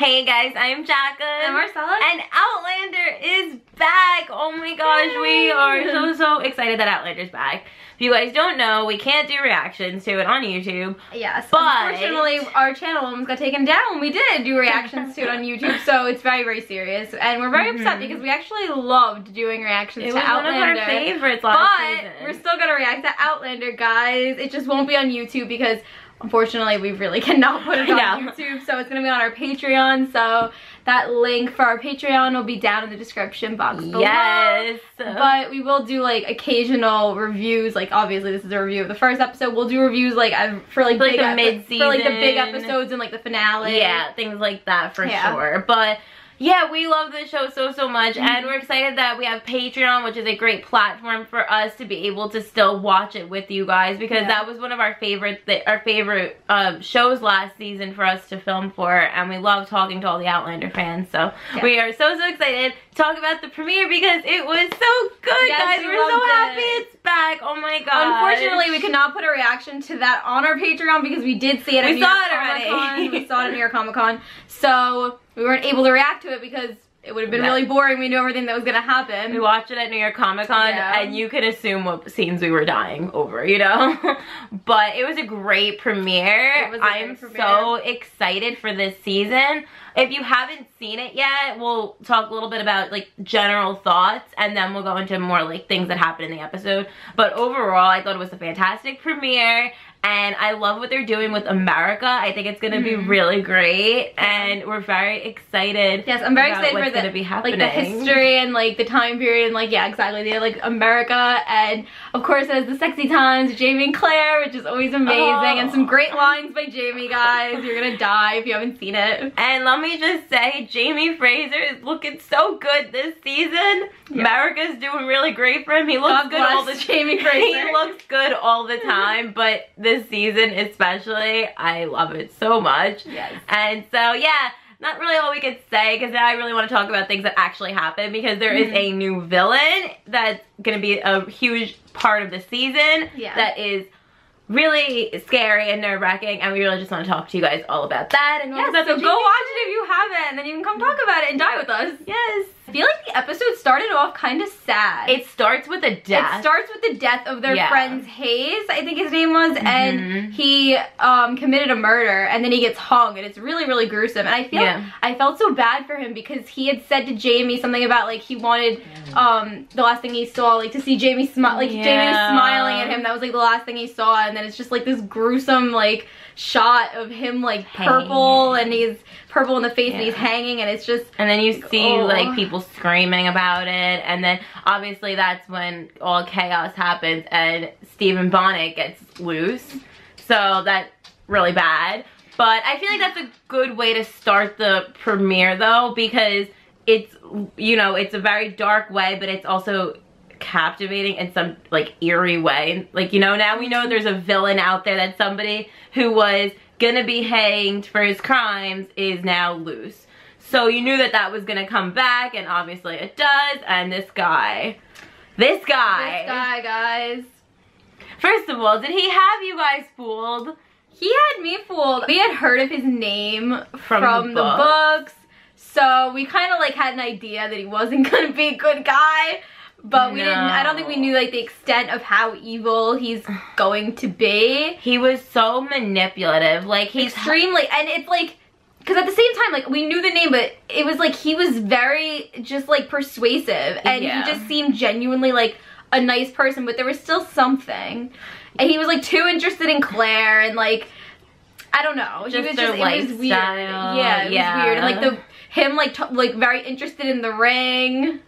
Hey guys, I'm Jacqueline. And Marcella. And Outlander is back. Oh my gosh, we are so excited that Outlander's back. If you guys don't know, we can't do reactions to it on YouTube. Yes, but unfortunately our channel almost got taken down when we did do reactions to it on YouTube, so it's very serious. And we're very upset because we actually loved doing reactions to Outlander. It was one of our favorites last season. But we're still gonna react to Outlander, guys. It just won't be on YouTube because unfortunately, we really cannot put it on YouTube, so it's going to be on our Patreon, so that link for our Patreon will be down in the description box below. Yes! But we will do, like, occasional reviews, like, obviously this is a review of the first episode. We'll do reviews, like, for, like, big the mid-season. For, like, the big episodes and, like, the finale. Yeah, things like that for sure. But yeah, we love this show so much, and we're excited that we have Patreon, which is a great platform for us to be able to still watch it with you guys, because that was one of our favorite shows last season for us to film for, and we love talking to all the Outlander fans. So we are so excited to talk about the premiere because it was so good, guys. We're so happy it's back. Oh my god! Unfortunately, we could not put a reaction to that on our Patreon because we did see it at New York Comic-Con. We saw it at New York Comic-Con, so we weren't able to react to it because it would have been really boring. We knew everything that was gonna happen. We watched it at New York Comic-Con, and you can assume what scenes we were dying over, you know? But it was a great premiere. I'm so excited for this season. If you haven't seen it yet, we'll talk a little bit about, like, general thoughts, and then we'll go into more, like, things that happened in the episode. But overall, I thought it was a fantastic premiere, and I love what they're doing with America. I think it's gonna be really great, and we're very excited. Yes, I'm very excited what's for gonna be happening. Like, the history and, like, the time period, and, like, yeah, exactly. They have, like, America, and of course there's the sexy times, Jamie and Claire, which is always amazing, and some great lines by Jamie, guys. You're gonna die if you haven't seen it. And let me just say, Jamie Fraser is looking so good this season. America's doing really great for him. He looks good all the time. Jamie Fraser. He looks good all the time, but this season especially, I love it so much. Yes. And so yeah, not really all we could say, because now I really want to talk about things that actually happen, because there is a new villain that's going to be a huge part of the season that is really scary and nerve-wracking, and we really just want to talk to you guys all about that. And so go watch it if you haven't, and then you can come talk about it and die with us. Yes. I feel like the episode started off kind of sad. It starts with a death. It starts with the death of their friend Hayes, I think his name was, and he committed a murder, and then he gets hung, and it's really gruesome. And I feel I felt so bad for him because he had said to Jamie something about, like, he wanted the last thing he saw, like, to see Jamie smile, like Jamie was smiling at him. That was, like, the last thing he saw, and then it's just like this gruesome, like, shot of him, like, purple, and he's purple in the face, and he's hanging, and it's just, and then you see like people screaming about it, and then obviously that's when all chaos happens and Stephen Bonnet gets loose, so that's really bad. But I feel like that's a good way to start the premiere, though, because it's, you know, it's a very dark way, but it's also captivating in some, like, eerie way. Like, you know, now we know there's a villain out there, that somebody who was gonna be hanged for his crimes is now loose. So you knew that that was gonna come back, and obviously it does. And this guy, guys. First of all, did he have you guys fooled? He had me fooled. We had heard of his name from the books, so we kind of, like, had an idea that he wasn't gonna be a good guy. But we didn't, I don't think we knew, like, the extent of how evil he's going to be. He was so manipulative. Like, he's extremely, and it's like, because at the same time, like, we knew the name, but it was like he was very just, like, persuasive, and he just seemed genuinely like a nice person, but there was still something. And he was, like, too interested in Claire, and, like, I don't know. Just it was their lifestyle. It was weird. Yeah, it was weird. And, like, him like very interested in the ring.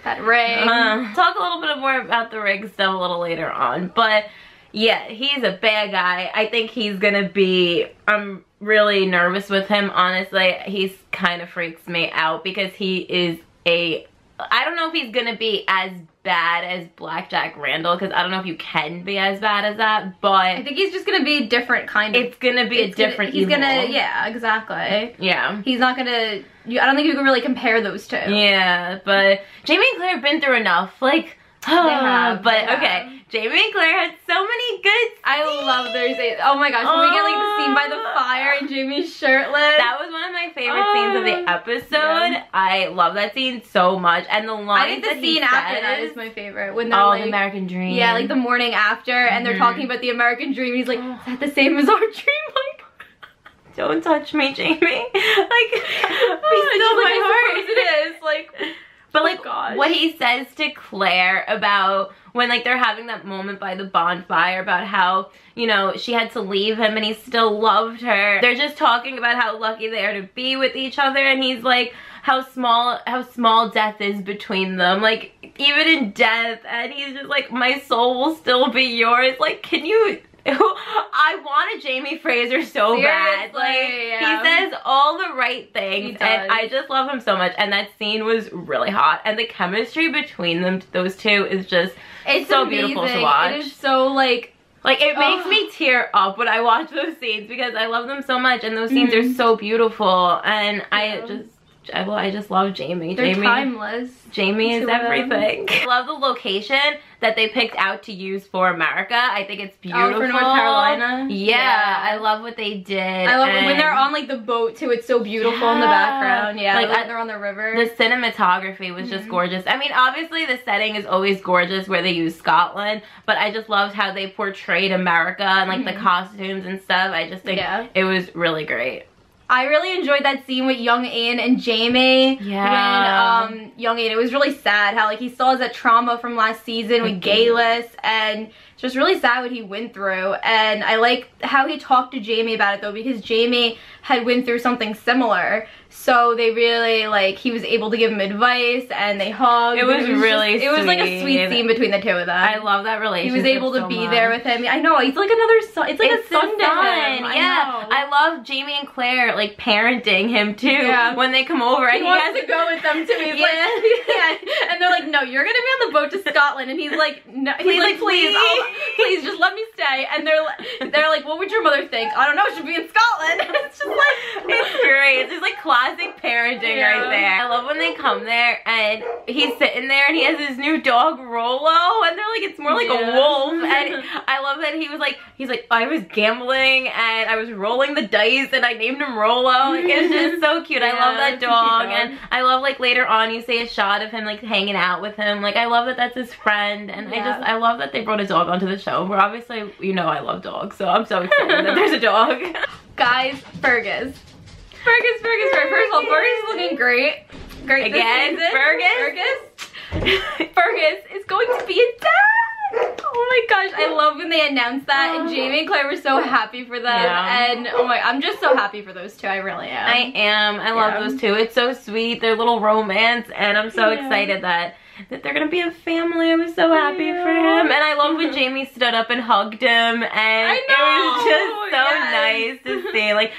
That ring. Talk a little bit more about the ring stuff a little later on. But yeah, he's a bad guy. I think he's gonna be, I'm really nervous with him, honestly. He's kind of freaks me out because he is I don't know if he's gonna be as bad as Blackjack Randall, because I don't know if you can be as bad as that, but I think he's just gonna be a different kind of, it's gonna be a different evil. Yeah, exactly. Yeah. He's not gonna, I don't think you can really compare those two. Yeah, but Jamie and Claire have been through enough, like, okay, Jamie and Claire had so many good scenes. I love their scenes. Oh my gosh, when we get like the scene by the fire and Jamie's shirtless. That was one of my favorite scenes of the episode. Yeah. I love that scene so much. And the line I think the scene after that is my favorite. When they're like, the American Dream. Yeah, like the morning after, and they're talking about the American Dream. He's like, is that the same as our dream? Like, don't touch me, Jamie. Like, my heart. It is. Like, but like, what he says to Claire about when like they're having that moment by the bonfire about how, you know, she had to leave him and he still loved her. They're just talking about how lucky they are to be with each other, and he's like, how small death is between them, like even in death, and he's just like, my soul will still be yours. Like, can you I wanted Jamie Fraser so bad. Like, he says all the right things, and I just love him so much. And that scene was really hot, and the chemistry between them, those two, is just so beautiful to watch. It is so like it makes me tear up when I watch those scenes because I love them so much, and those scenes are so beautiful, and I just love Jamie. They're timeless. Jamie is everything. I love the location that they picked out to use for America. I think it's beautiful. For North Carolina? Yeah, I love what they did. I love it when they're on like the boat too. It's so beautiful in the background. Yeah, like they're on the river. The cinematography was just gorgeous. I mean, obviously the setting is always gorgeous where they use Scotland, but I just loved how they portrayed America and like the costumes and stuff. I just think it was really great. I really enjoyed that scene with young Ian and Jamie. Yeah. When young Ian, it was really sad how like he still has that trauma from last season with Gayless, and it's just really sad what he went through. And I like how he talked to Jamie about it though, because Jamie had went through something similar. So they really, like, he was able to give him advice, and they hugged. It was really sweet. It was like a sweet scene between the two of them. I love that relationship. He was able to be there with him. I know, he's like another son. It's like a son to him. Yeah, I love Jamie and Claire, like, parenting him, too, when they come over. And he wants to go with them, too. He's like, and they're like, no, you're going to be on the boat to Scotland. And he's like, no. He's like, please, just let me stay. And they're like, what would your mother think? I don't know, she'd be in Scotland. It's just like, it's great. It's just like classic parenting right there. I love when they come there and he's sitting there and he has his new dog Rolo, and they're like, it's more like a wolf. And I love that he's like, I was gambling and I was rolling the dice and I named him Rolo. Like, it's just so cute. I love that dog. And I love, like, later on you see a shot of him like hanging out with him. Like, I love that that's his friend, and I love that they brought a dog onto the show. Where obviously, you know, I love dogs, so I'm so excited that there's a dog. Guys, Fergus. First of all, Fergus is looking great. Again, Fergus is going to be a dad. Oh my gosh, I love when they announced that, and Jamie and Claire were so happy for them, and oh my, I'm just so happy for those two. I really am. I love those two. It's so sweet, their little romance, and I'm so excited that they're gonna be a family. I was so happy for him, and I love when Jamie stood up and hugged him, and it was just so nice to see. Like,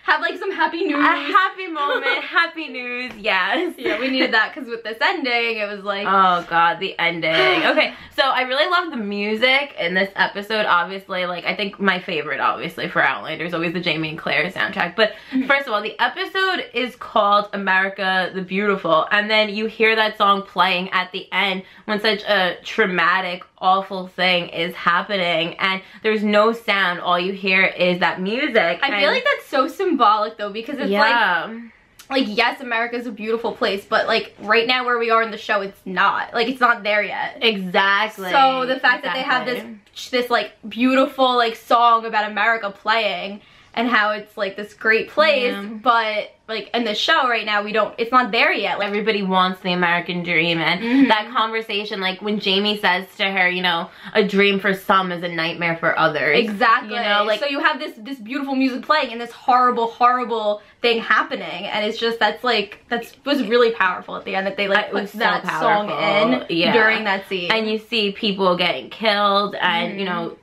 have like some happy news. A happy moment, happy news, yes. Yeah, we needed that because with this ending, it was like... Oh god, the ending. Okay, so I really love the music in this episode, obviously. Like, I think my favorite, obviously, for Outlander is always the Jamie and Claire soundtrack. But first of all, the episode is called America the Beautiful. And then you hear that song playing at the end when such a traumatic, awful thing is happening, and there's no sound. All you hear is that music. I feel like that's so symbolic though, because it's like yes, America's a beautiful place, but like right now where we are in the show, it's not. Like, it's not there yet. Exactly. So the fact that they have this like beautiful like song about America playing, and how it's like this great place, but like in the show right now, it's not there yet. Like, everybody wants the American dream, and that conversation, like when Jamie says to her, you know, a dream for some is a nightmare for others. Exactly. You know, like, so you have this beautiful music playing and this horrible thing happening, and it's just, that was really powerful at the end, that they like put that song in during that scene. And you see people getting killed, and you know,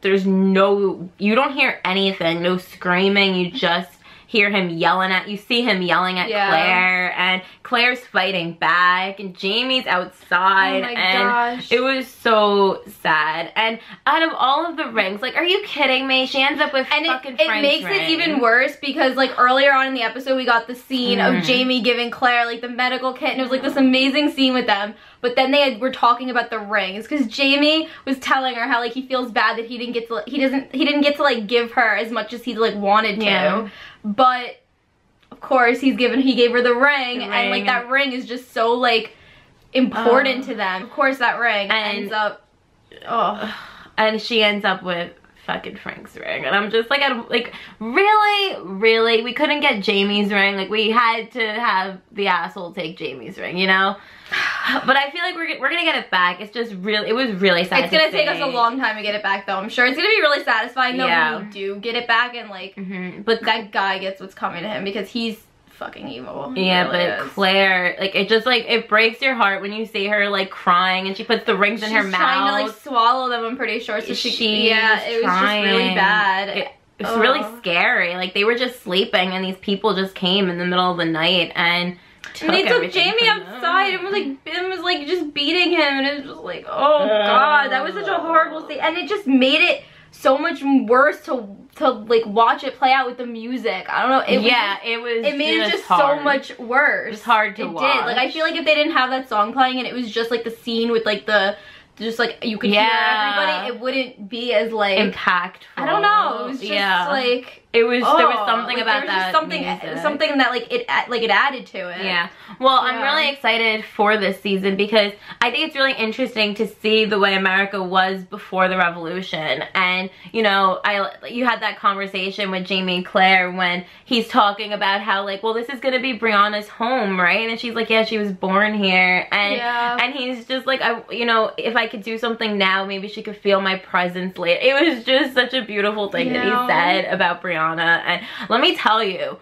you don't hear anything, no screaming, you just see him yelling at Claire, and Claire's fighting back, and Jamie's outside, and it was so sad. And out of all of the rings, like, are you kidding me? She ends up with fucking French ring. It makes it even worse because, like, earlier on in the episode, we got the scene of Jamie giving Claire, like, the medical kit, and it was, like, this amazing scene with them. but then were talking about the rings, because Jamie was telling her how like he feels bad that he didn't get to like give her as much as he like wanted to, but of course he gave her the ring, and like that ring is just so like important to them. Of course that ring ends up, and she ends up with fucking Frank's ring, and I'm just like, really, we couldn't get Jamie's ring. Like, we had to have the asshole take Jamie's ring, you know? But I feel like we're gonna get it back. It's just really, it was really sad. It's gonna take us a long time to get it back, though. I'm sure it's gonna be really satisfying though when we do get it back, and like, but that guy gets what's coming to him, because he's fucking evil. Yeah, really but is. Claire, like, it just like, it breaks your heart when you see her like crying, and she puts the rings in her mouth. She's trying to like swallow them, I'm pretty sure. So it was just really bad. It's really scary. Like, they were just sleeping, and these people just came in the middle of the night and they took Jamie outside and was like just beating him, and it was just like, oh god, that was such a horrible thing, and it just made it so much worse to like watch it play out with the music. I don't know. It made it just so much worse. It was hard to watch. It did. Like, I feel like if they didn't have that song playing and it was just like the scene with like just like you could hear everybody, it wouldn't be as like impactful. I don't know. It was just like there was something like, about that something that like it added to it. Yeah. Well, I'm really excited for this season, because I think it's really interesting to see the way America was before the revolution. And you know, you had that conversation with Jamie and Claire when he's talking about how like, well, this is gonna be Brianna's home, right? And she's like, yeah, she was born here. And he's just like, you know, if I could do something now, maybe she could feel my presence later. It was just such a beautiful thing that he said about Brianna. And let me tell you,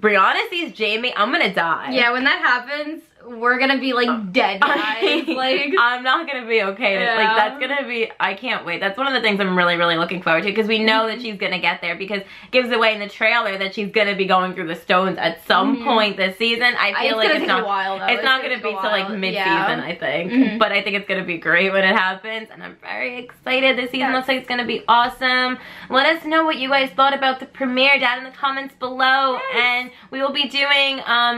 Brianna sees Jamie, I'm gonna die. Yeah, when that happens, we're gonna be like dead, guys. Like, I'm not gonna be okay. Like, that's gonna be, I can't wait. That's one of the things I'm really looking forward to, because we know that she's gonna get there, because it gives away in the trailer that she's gonna be going through the stones at some point this season. I feel like it's not gonna be till like mid-season, I think. But I think it's gonna be great when it happens, and I'm very excited. This season looks like it's gonna be awesome. Let us know what you guys thought about the premiere down in the comments below, and we will be doing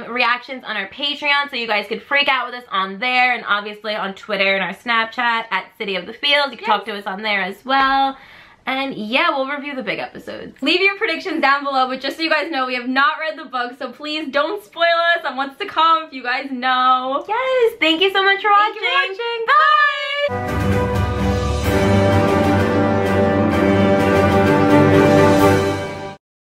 reactions on our Patreon, so you guys could freak out with us on there, and obviously on Twitter and our Snapchat at City of the Feels. You can talk to us on there as well. And yeah, we'll review the big episodes. Leave your predictions down below, but just so you guys know, we have not read the book, so please don't spoil us on what's to come if you guys know. Yes, thank you so much for watching. Bye!